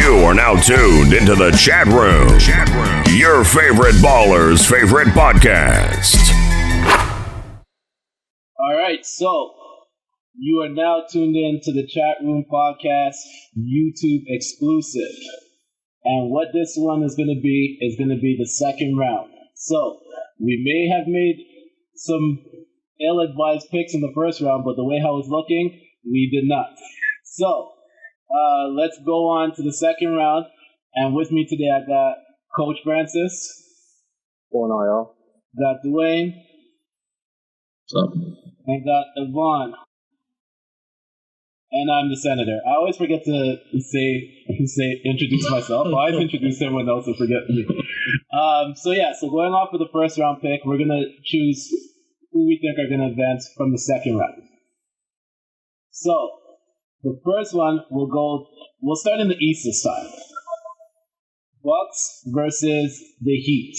You are now tuned into the chat room. Your favorite baller's favorite podcast. All right, so you are now tuned in to the Chatroom Podcast, YouTube exclusive. And what this one is going to be the second round. So we may have made some ill-advised picks in the first round, but the way how it's looking, we did not. So let's go on to the second round. And with me today, I got Coach Francis. What's going on, y'all? Got Dewayne. What's up? And got Yvonne. And I'm the senator. I always forget to introduce myself. I always introduce everyone else and forget me. So going off with the first round pick, we're going to choose who we think are going to advance from the second round. So, the first one, we'll start in the East this time. Bucks versus the Heat.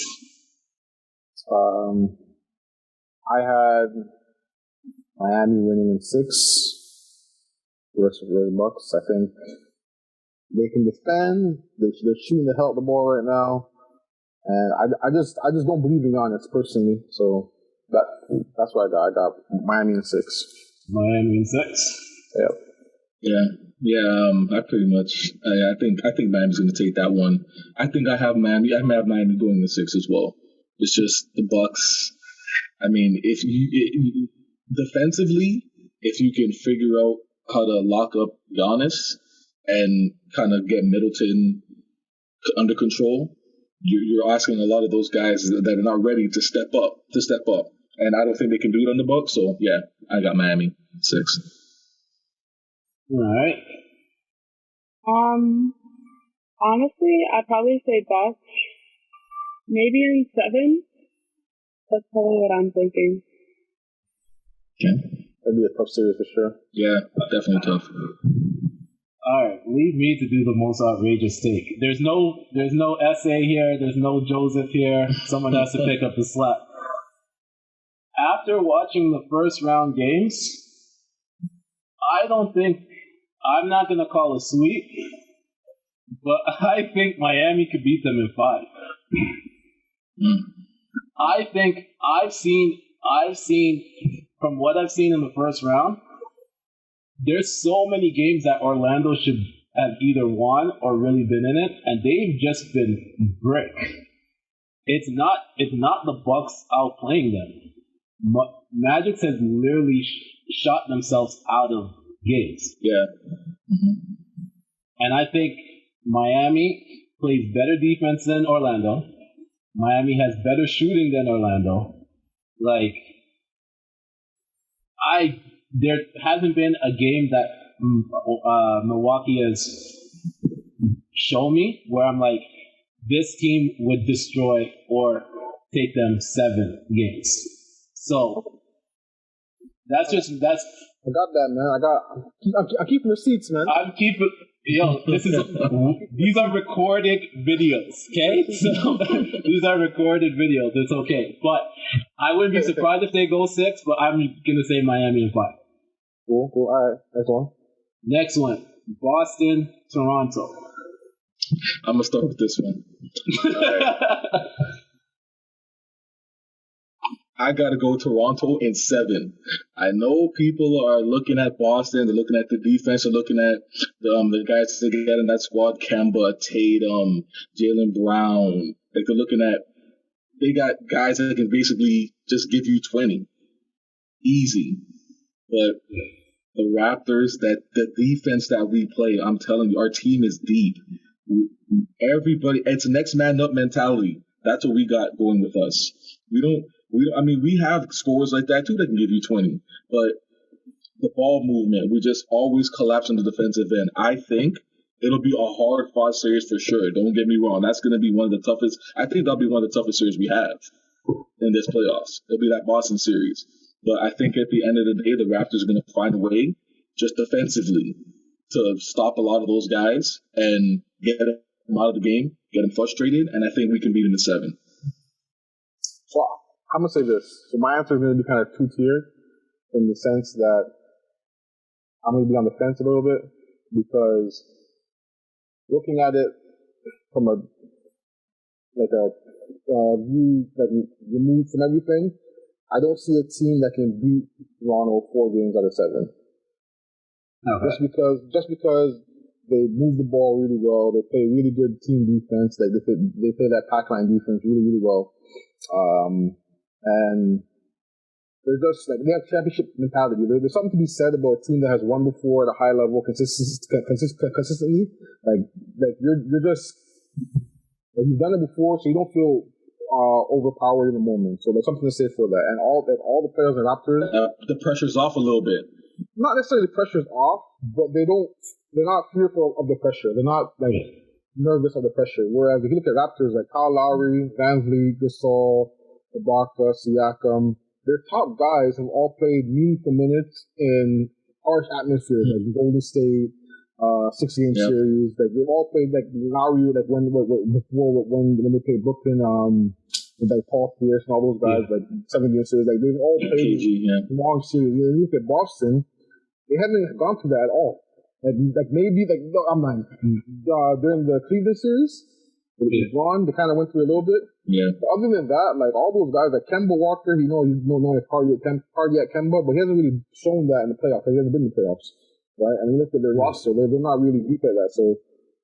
I had Miami winning in 6 versus the Bucks. I think they can defend. They're shooting the hell out of the ball right now, and I just don't believe in Giannis personally. So that's what I got. I got Miami in 6. Miami in 6. Yep. I pretty much. I think Miami's going to take that one. I think I have Miami. I have Miami going in 6 as well. It's just the Bucks. I mean, if you defensively, if you can figure out how to lock up Giannis and kind of get Middleton under control, you're asking a lot of those guys that are not ready to step up. And I don't think they can do it on the Bucks. So yeah, I got Miami 6. All right. Honestly, I'd probably say Bucks. Maybe in 7. That's probably what I'm thinking. Okay. That'd be a tough series for sure. Yeah, definitely tough. All right, leave me to do the most outrageous take. There's no essay here. There's no Joseph here. Someone has to pick up the slack. After watching the first round games, I'm not going to call a sweep, but I think Miami could beat them in 5. I think I've seen from what I've seen in the first round, there's so many games that Orlando should have either won or really been in it, and they've just been brick. It's not the Bucks outplaying them. Magic has literally shot themselves out of games. Yeah. And I think Miami plays better defense than Orlando. Miami has better shooting than Orlando. There hasn't been a game that Milwaukee has shown me where I'm like, this team would destroy or take them 7 games. So that's. I got that, man. I'm keeping receipts, man. These are recorded videos, okay? So these are recorded videos. It's okay. But I wouldn't be surprised if they go 6, but I'm going to say Miami in 5. Cool. All right. Next one. Next one. Boston, Toronto. I'm going to start with this one. I got to go Toronto in 7. I know people are looking at Boston. They're looking at the defense. They're looking at the guys that get in that squad, Kemba, Tatum, Jaylen Brown. Like they got guys that can basically just give you 20. Easy. But the Raptors, that the defense that we play, I'm telling you, our team is deep. Everybody, it's next man up mentality. That's what we got going with us. We have scores like that too that can give you 20, but the ball movement, we just always collapse on the defensive end. I think it'll be a hard-fought series for sure. Don't get me wrong. That's going to be one of the toughest. I think that'll be one of the toughest series we have in this playoffs. It'll be that Boston series. But I think at the end of the day, the Raptors are going to find a way, just defensively, to stop a lot of those guys and get them out of the game, get them frustrated, and I think we can beat them in 7. So I'm going to say this. So my answer is going to be kind of two-tiered in the sense that I'm going to be on the fence a little bit because looking at it from a view that removed from everything, I don't see a team that can beat Toronto 4 games out of 7. Okay. Just because they move the ball really well, they play really good team defense. Like they play that pack line defense really, really well, and they're just like they have championship mentality. There's something to be said about a team that has won before at a high level consistently. Like you're just like, you've done it before, so you don't feel overpowered in the moment. So there's something to say for that. And all the players in Raptors, the pressure's off a little bit. Not necessarily the pressure's off, but they're not fearful of the pressure. They're not like nervous of the pressure. Whereas if you look at Raptors like Kyle Lowry, VanVleet, Gasol, Ibaka, Siakam, their top guys have all played meaningful minutes in harsh atmospheres like Golden State, 6-game series. Like they've all played like Lowry, like when they played Brooklyn, with like Paul Pierce and all those guys, like 7-game series. Like they've all played long series. You look at Boston, they haven't gone through that at all. Like maybe I'm like during the Cleveland series, LeBron, they kind of went through a little bit. Yeah. But other than that, like all those guys, like Kemba Walker, he's known as cardiac Kemba, but he hasn't really shown that in the playoffs. He hasn't been in the playoffs, right? And you look at their roster, they're not really deep at that. So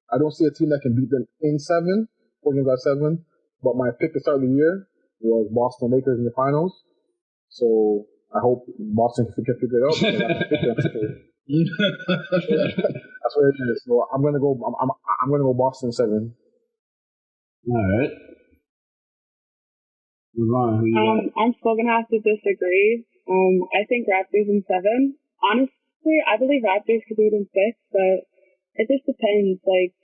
I don't see a team that can beat them in 7. 4 games out of 7. But my pick to start the year was Boston Lakers in the finals. So I hope Boston can figure it out. That's what it is. So I'm gonna go Boston 7. All right. Yvonne, who you got? I'm still gonna have to disagree. I think Raptors in 7. Honestly, I believe Raptors could do it in 6, but it just depends. Like,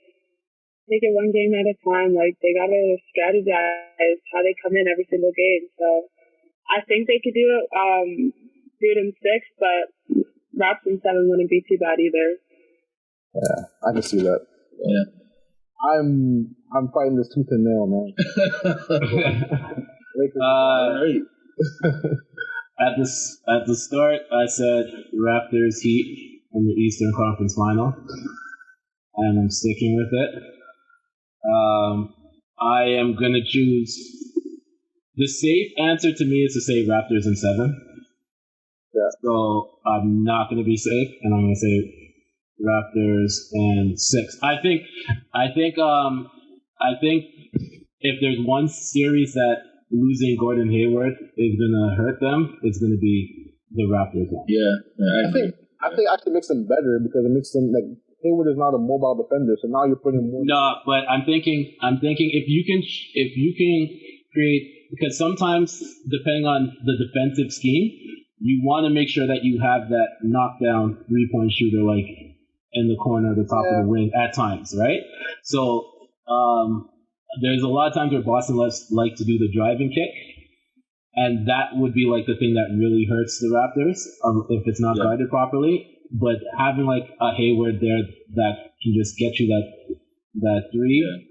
take it one game at a time. Like, they gotta strategize how they come in every single game. So I think they could do it in 6, but Raps in 7 wouldn't be too bad either. Yeah, I can see that. Yeah. I'm fighting this tooth and nail, man. Right. At the start, I said Raptors Heat in the Eastern Conference Final, and I'm sticking with it. I am gonna choose the safe answer to me is to say Raptors in 7. Yeah. So I'm not gonna be safe, and I'm gonna say Raptors in 6. I think if there's one series that losing Gordon Hayward is gonna hurt them, it's gonna be the Raptors one. Yeah. I think actually makes them better because it makes them like Hayward is not a mobile defender, so now you're putting more. No, but I'm thinking if you can create, because sometimes depending on the defensive scheme, you want to make sure that you have that knockdown 3-point shooter like in the corner, the top of the wing at times, right? So there's a lot of times where Boston like to do the driving kick, and that would be like the thing that really hurts the Raptors if it's not guarded properly. But having like a Hayward there that can just get you that 3.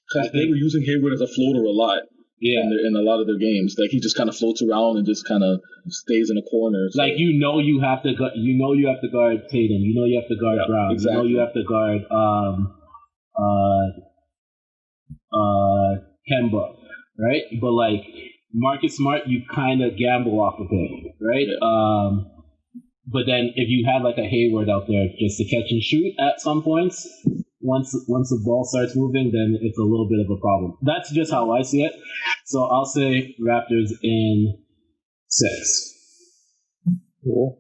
Because they were using Hayward as a floater a lot. Yeah. In a lot of their games, like he just kind of floats around and just kind of stays in a corner. So. Like you have to guard Tatum. You know you have to guard Brown. Exactly. You know you have to guard Kemba, right? But like Marcus Smart, you kind of gamble off of him, right? Yeah. But then if you had like a Hayward out there just to catch and shoot at some points, once the ball starts moving, then it's a little bit of a problem. That's just how I see it. So I'll say Raptors in 6. Cool.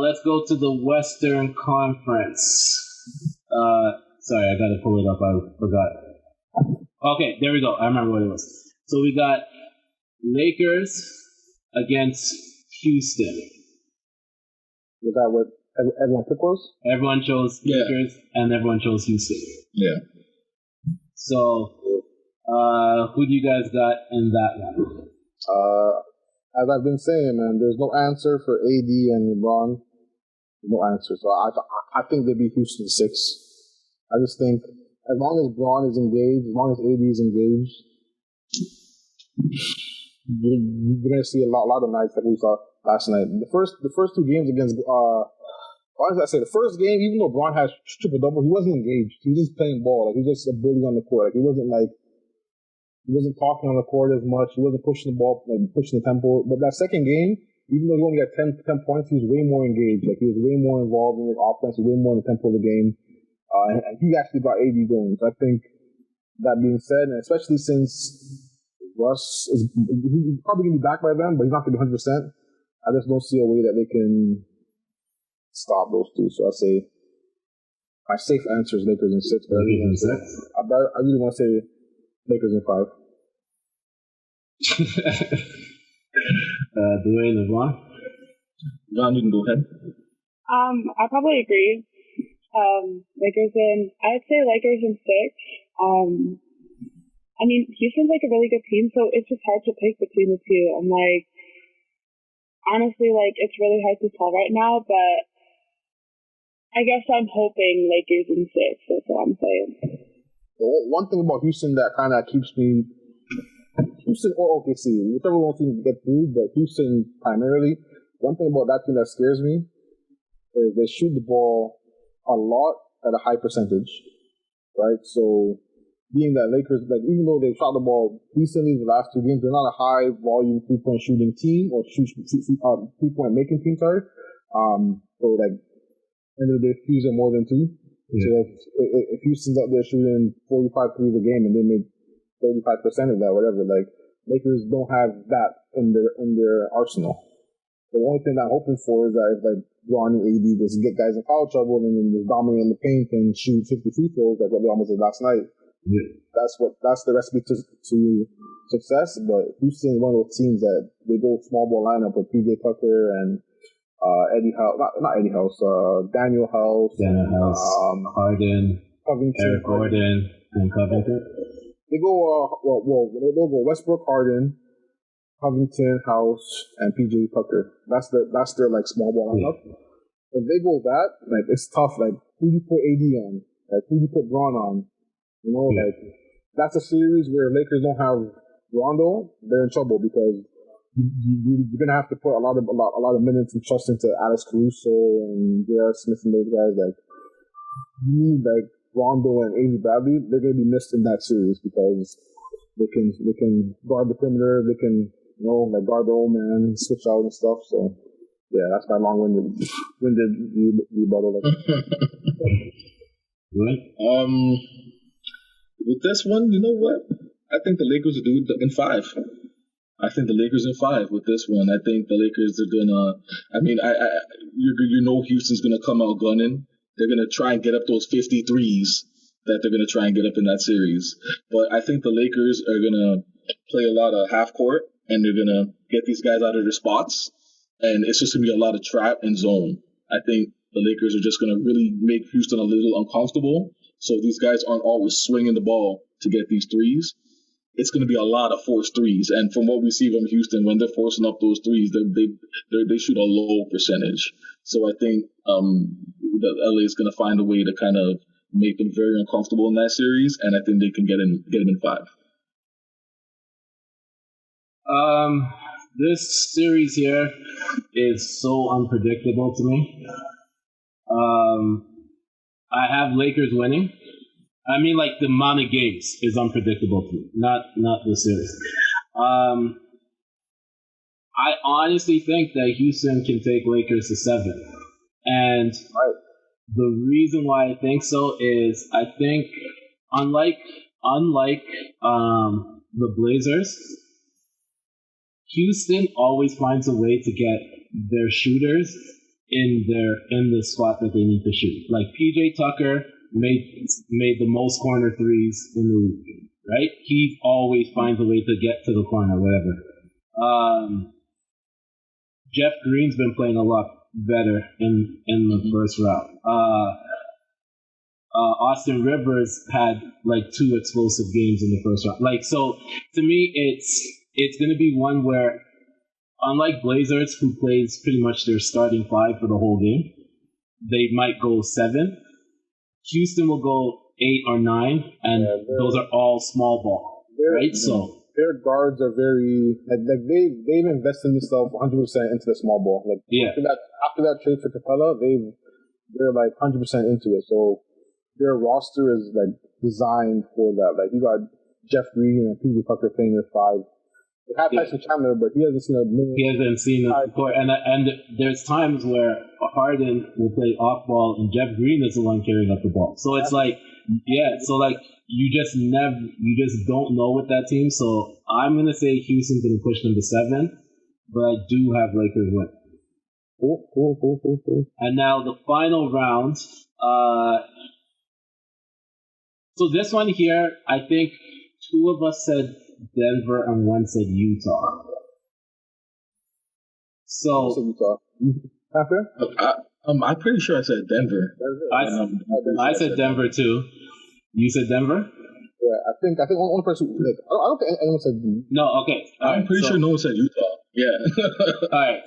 Let's go to the Western Conference. Sorry, I gotta pull it up. I forgot. Okay, there we go. I remember what it was. So we got Lakers against Houston. Is that what everyone picked was? Everyone chose Lakers, and everyone chose Houston. Yeah. So, who do you guys got in that one? As I've been saying, man, there's no answer for AD and LeBron. No answer. So I think they'd be Houston 6. I just think as long as Braun is engaged, as long as AD is engaged, you're gonna see a lot of nights that we saw last night. The first 2 games against honestly, I say the first game, even though Bron has triple double, he wasn't engaged. He was just playing ball. Like, he was just a bully on the court. Like, he wasn't talking on the court as much. He wasn't pushing the ball, like pushing the tempo. But that second game, even though he only got 10 points, he was way more engaged. Like, he was way more involved in the offense, way more in the tempo of the game. And he actually got AD going. So I think, that being said, and especially since Russ is he's probably going to be back by then, but he's not going to be 100%. I just don't see a way that they can stop those two. So I say my safe answer is Lakers in 6. But I really want to say Lakers in 5. Dewayne, Yvonne? Yvonne, you can go ahead. I probably agree. I'd say Lakers in 6. I mean, Houston's like a really good team, so it's just hard to pick between the two. I'm like, honestly, like, it's really hard to tell right now, but I guess I'm hoping Lakers in 6. That's what I'm saying. Well, one thing about Houston that kind of keeps me, Houston or OKC, whichever one team get through, but Houston primarily, one thing about that team that scares me is they shoot the ball a lot at a high percentage, right? So, being that Lakers, like, even though they've shot the ball decently in the last 2 games, they're not a high volume 3-point shooting team or 3-point making team, sorry. So, like, end of the day, threes are more than 2. Yeah. So, if Houston's out there shooting 45 threes a game and they make 35% of that, whatever, like, Lakers don't have that in their arsenal. The only thing I'm hoping for is that if, like, Bron and AD just get guys in foul trouble and then just dominate in the paint and shoot 50 free throws like what they almost did last night. Yeah. That's the recipe to success. But Houston is one of those teams that they go small ball lineup with PJ Tucker and Eddie House, not Eddie House, Daniel House, Harden, Covington, Eric Gordon, and Covington. They go they'll go Westbrook, Harden, Covington, House, and PJ Tucker. That's their like small ball lineup. Yeah. If they go that, like, it's tough. Like, who do you put AD on? Like, who do you put Bron on? You know, like, that's a series where Lakers don't have Rondo, they're in trouble because you're gonna have to put a lot of minutes and trust into Alex Caruso and J.R. Smith and those guys. Like, you need like Rondo and Avery Bradley. They're gonna be missed in that series because they can guard the perimeter. They can, you know, like, guard the old man, switch out and stuff. So yeah, that's my long-winded rebuttal. With this one, you know what? I think the Lakers will do it in 5. I think the Lakers in 5 with this one. I think the Lakers are gonna. I mean, you know, Houston's gonna come out gunning. They're gonna try and get up those 53s that they're gonna try and get up in that series. But I think the Lakers are gonna play a lot of half court and they're gonna get these guys out of their spots, and it's just gonna be a lot of trap and zone. I think the Lakers are just gonna really make Houston a little uncomfortable. So these guys aren't always swinging the ball to get these threes. It's going to be a lot of forced threes. And from what we see from Houston, when they're forcing up those threes, they shoot a low percentage. So I think that LA is going to find a way to kind of make them very uncomfortable in that series. And I think they can get them in 5. This series here is so unpredictable to me. I have Lakers winning. I mean, like, the amount of games is unpredictable to me, not the series. I honestly think that Houston can take Lakers to 7. And the reason why I think so is I think unlike the Blazers, Houston always finds a way to get their shooters in the spot that they need to shoot. Like, PJ Tucker made the most corner threes in the league, right? He always finds a way to get to the corner, whatever. Jeff Green's been playing a lot better in the first round. Austin Rivers had like 2 explosive games in the first round. Like, so to me, it's going to be one where, unlike Blazers, who plays pretty much their starting 5 for the whole game, they might go 7. Houston will go 8 or 9, and those are all small ball, right? So their guards are very like they've invested themselves 100% into the small ball. Like, after that trade for Capella, they've they're like 100% into it. So their roster is like designed for that. Like you got Jeff Green and PJ Tucker playing their 5. They have Tyson Chandler, but he hasn't seen a minute. He hasn't seen it before. And there's times where Harden will play off ball and Jeff Green is the one carrying up the ball. So it's like, so like you just don't know with that team. So I'm gonna say Houston's gonna push them to 7, but I do have Lakers win. Cool. And now the final round. So this one here, I think 2 of us said Denver and 1 said Utah. So Utah. After? I'm pretty sure I said Denver. I said Denver too. You said Denver? Yeah, I think one person. Like, I don't think anyone said. No, okay. I'm pretty sure no one said Utah. Yeah. All right.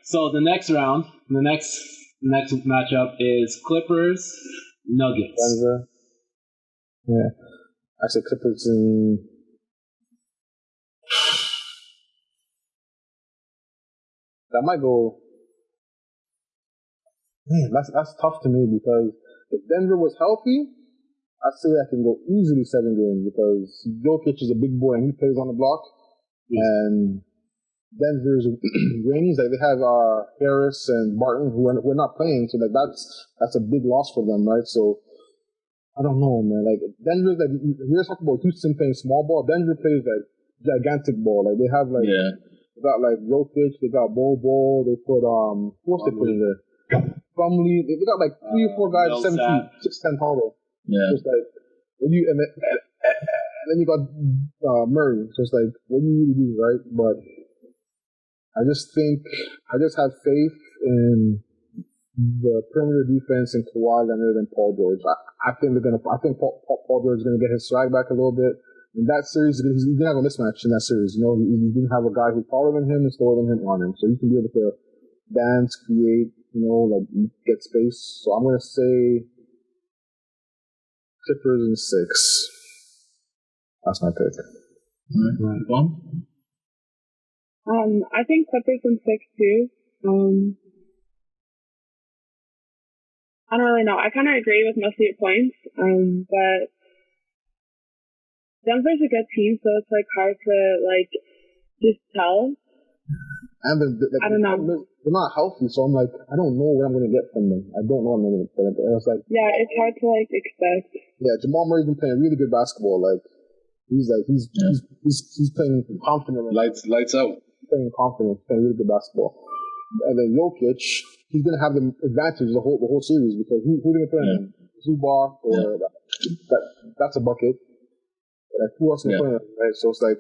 So the next round, the next matchup is Clippers Nuggets. Denver. Yeah, I said Clippers and. That might go. Man, that's tough to me because if Denver was healthy, I'd say I can go easily 7 games because Jokic is a big boy and he plays on the block, and Denver's wings like they have Harris and Barton who are not playing, so like that's a big loss for them, right? So I don't know, man. Like Denver, like we just talked about Houston playing small ball. Denver plays like gigantic ball. Like they have like. They got like Jokic, they got Bobo, they put who else they put in there? Plumlee, they got like 3 or 4 guys, 7 feet, 6'10" taller. Yeah. Just like and then you got Murray. So it's like what do you really do, right? But I just have faith in the perimeter defense and Kawhi Leonard and Paul George. I think Paul George is gonna get his swag back a little bit. In that series, he's going to have a mismatch in that series. You know, he's going to have a guy who's taller than him and slower than him on him. So you can be able to dance, create, you know, like get space. So I'm going to say Clippers in 6. That's my pick. Right. I think Clippers in 6 too. I don't really know. I kind of agree with most of your points, but Denver's a good team, so it's like hard to like just tell. And I don't know. They're not healthy, so I'm like, I don't know what I'm going to get from them. I don't know what I'm going to get from them. And it's like, it's hard to like expect. Yeah, Jamal Murray's been playing really good basketball. Like he's playing confident. Lights out. Playing confident, playing really good basketball. And then Jokic, he's going to have the advantage the whole series because who's going to play him? Zubac or that's a bucket. Like who else can play him, right? So it's like,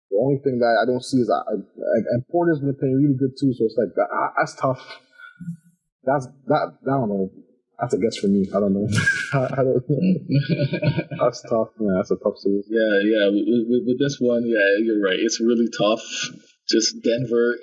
the only thing that I don't see is and Porter's been playing really good too. So it's like that's tough. I don't know. That's a guess for me. I don't know. I don't know. That's tough. Yeah, that's a tough series. Yeah. With this one, you're right. It's really tough. Just Denver.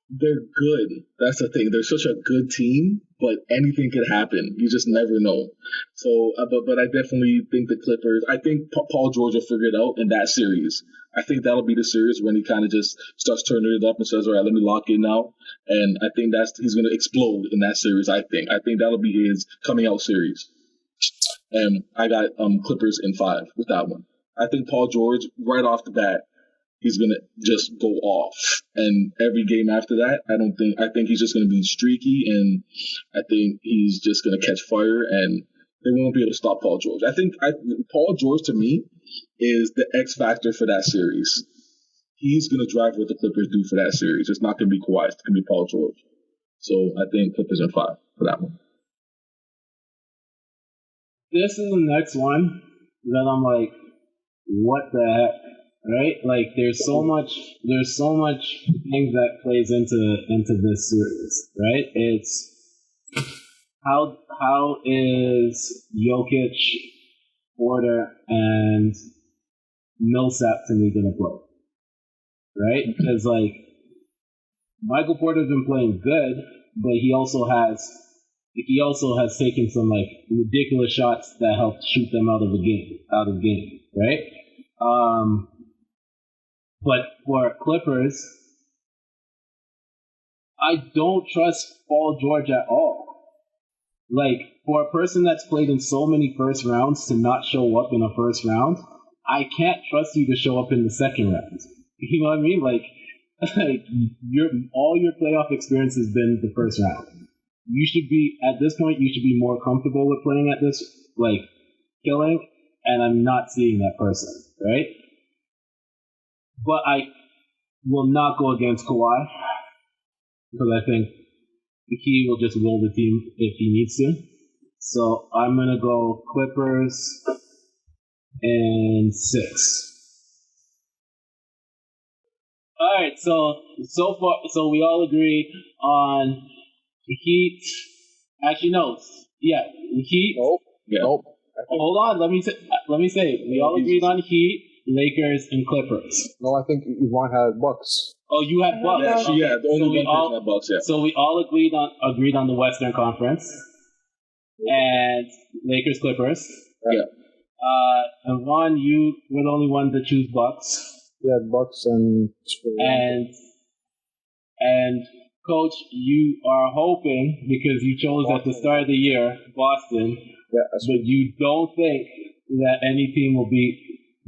They're good. That's the thing. They're such a good team, but anything could happen. You just never know. So, but I definitely think the Clippers. I think Paul George will figure it out in that series. I think that'll be the series when he kind of just starts turning it up and says, "All right, let me lock in now." And I think he's going to explode in that series. I think that'll be his coming out series. And I got Clippers in 5 with that one. I think Paul George right off the bat. He's going to just go off. And every game after that, I think he's just going to be streaky, and I think he's just going to catch fire, and they won't be able to stop Paul George. I think Paul George, to me, is the X factor for that series. He's going to drive what the Clippers do for that series. It's not going to be Kawhi. It's going to be Paul George. So I think Clippers in 5 for that one. This is the next one that I'm like, what the heck? Right? Like there's so much things that plays into this series, right? It's how is Jokic, Porter, and Millsap to me gonna play? Right? Because like Michael Porter's been playing good, but he also has taken some like ridiculous shots that helped shoot them out of game, right? But for Clippers, I don't trust Paul George at all. Like, for a person that's played in so many first rounds to not show up in a first round, I can't trust you to show up in the second round. You know what I mean? Like all your playoff experience has been the first round. You should be, at this point, you should be more comfortable with playing at this, like, killing, and I'm not seeing that person, right? But I will not go against Kawhi, because I think he will just will the team if he needs to. So I'm going to go Clippers in 6. All right, so far, so we all agree on Heat. Actually, no. Yeah, Heat. Nope. Yeah. Nope. Hold on. Let me say. We all agreed on Heat, Lakers, and Clippers. No, I think Yvonne had Bucks. Oh, you had Bucks. Yeah, she had the only we one all person had Bucks. Yeah. So we all agreed on the Western Conference and Lakers, Clippers. Yeah. And Ron, you were the only one to choose Bucks. Yeah, Bucks and Coach, you are hoping, because you chose Boston at the start of the year Boston, but you don't think that any team will beat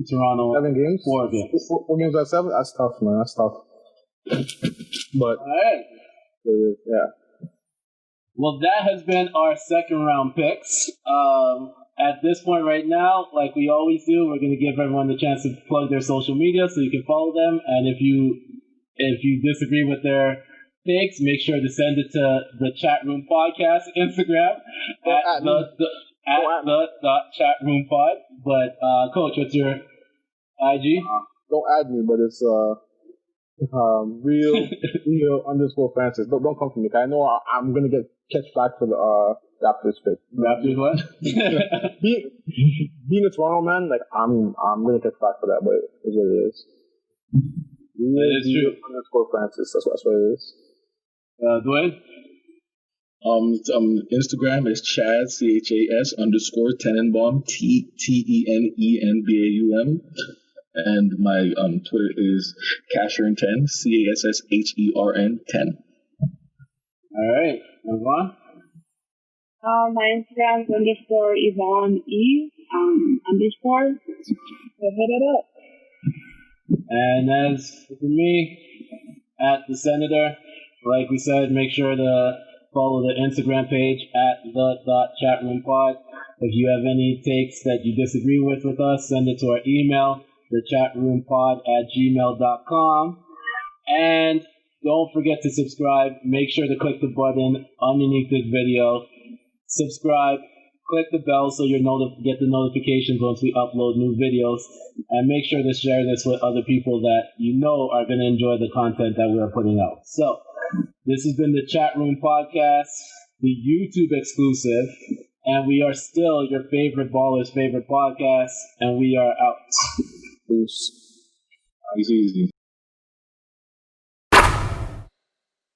Toronto 7 games? 4 games. 4 games out of 7? That's tough, man. That's tough. But, all right. Yeah. Well, that has been our second round picks. At this point right now, like we always do, we're going to give everyone the chance to plug their social media so you can follow them. And if you disagree with their picks, make sure to send it to the Chatroom Podcast Instagram at the Chatroom Pod. But Coach, what's your IG? Don't add me, but it's real underscore Francis. Don't come for me. I know I'm gonna catch back for the Raptors pick. Raptors what? being a Toronto man, like I'm gonna catch back for that, but it's what it is. That is true. Underscore Francis. That's what it is. Dewayne? Instagram is Chad CHAS _ Tenenbaum TENENBAUM, and my Twitter is Cashern10 CASSHERN 10. All right, Yvonne. My Instagram is _ Yvonne E _ So hit it up. And as for me, at the Senator, like we said, make sure to follow the Instagram page at the.chatroompod. If you have any takes that you disagree with us, send it to our email, thechatroompod@gmail.com. And don't forget to subscribe. Make sure to click the button underneath this video. Subscribe. Click the bell so you get the notifications once we upload new videos. And make sure to share this with other people that you know are going to enjoy the content that we're putting out. So, this has been the Chatroom Podcast, the YouTube exclusive, and we are still your favorite baller's favorite podcast, and we are out. Peace. Easy.